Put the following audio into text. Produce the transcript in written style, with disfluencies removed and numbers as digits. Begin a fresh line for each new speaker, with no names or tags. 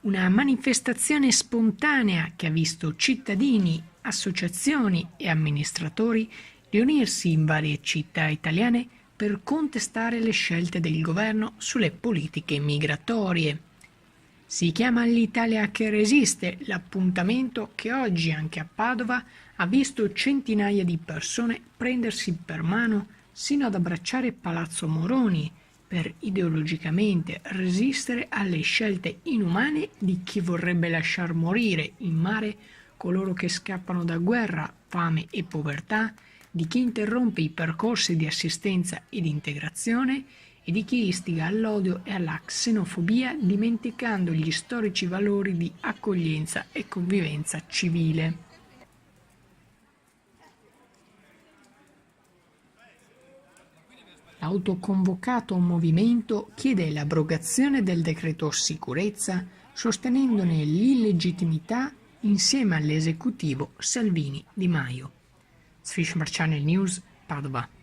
Una manifestazione spontanea che ha visto cittadini, associazioni e amministratori riunirsi in varie città italiane per contestare le scelte del governo sulle politiche migratorie. Si chiama L'Italia che resiste, l'appuntamento che oggi anche a Padova ha visto centinaia di persone prendersi per mano sino ad abbracciare Palazzo Moroni per ideologicamente resistere alle scelte inumane di chi vorrebbe lasciar morire in mare coloro che scappano da guerra, fame e povertà, di chi interrompe i percorsi di assistenza ed integrazione e di chi istiga all'odio e alla xenofobia dimenticando gli storici valori di accoglienza e convivenza civile. L'autoconvocato movimento chiede l'abrogazione del decreto sicurezza, sostenendone l'illegittimità insieme all'esecutivo Salvini-Di Maio. Sfishmar Channel News, Padova.